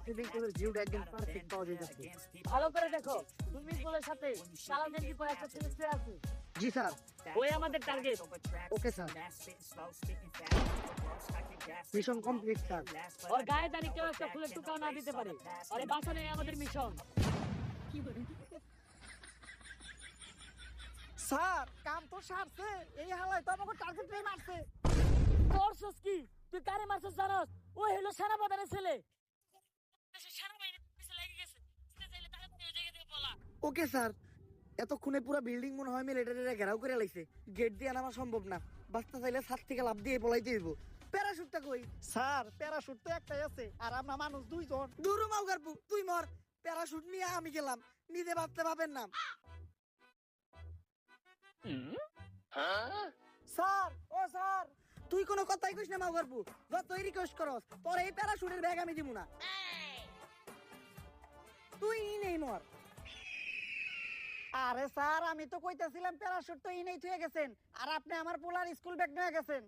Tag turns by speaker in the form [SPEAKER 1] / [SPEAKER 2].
[SPEAKER 1] Swimming পুলের ভিউটা একদম পারফেক্ট পাওয়া যাচ্ছে।
[SPEAKER 2] ভালো করে দেখো, সুইমিং পুলের সাথে কালার গেঞ্জি পরে একটা ছেলে শুয়ে আছে।
[SPEAKER 1] জি স্যার।
[SPEAKER 2] ওই আমাদের target.
[SPEAKER 1] Okay sir. Mission complete sir.
[SPEAKER 2] ওর গায়ে দাঁড়িয়ে কেউ একটা ফুলের টুকাও না দিতে পারে। আরে বাঁচানোই আমাদের মিশন।
[SPEAKER 1] স্যার কাম তো সারছে, এই হালায় তো আমাকে টার্গেটই মারছে।
[SPEAKER 2] করছস কি? তুই কারে মারছস জানোস? ও হলো সেনাপ্রধানের ছেলে। সেনাবাহিনীর পিছে লেগে গেছে। সে চাইলে তাড়াতাড়ি ওই জায়গা থেকে পলা।
[SPEAKER 1] Okay sir. এতক্ষণে পুরো বিল্ডিং মনে হয় মিলিটারিরা ঘেরাও করে লাইছে, গেট দিয়ে নামা সম্ভব না। বাচ্চা চাইলে ছাদ থেকে লাফ দিয়ে পলাইতে হইব। প্যারাশুটটা কই?
[SPEAKER 3] স্যার প্যারাশুট তো একটাই আছে আর আমরা মানুষ দুইজন।
[SPEAKER 1] দূর মাউগারপু, তুই মর। প্যারাশুট নিয়ে আমি গেলাম, নিজে ভাবতে ভাবেন না। স্যার, ও স্যার, তুই কোনো কথাই কইস না মাউগারপু। যতই রিকোয়েস্ট করস, তোর এই প্যারাশুটের ব্যাগ আমি দিব না। তুই নেই মর।
[SPEAKER 3] আরে স্যার আমি তো কইতাছিলাম প্যারাশুট তো ইনেই থুয়ে গেছেন আর আপনি আমার পোলার স্কুল ব্যাগ নিয়ে গেছেন।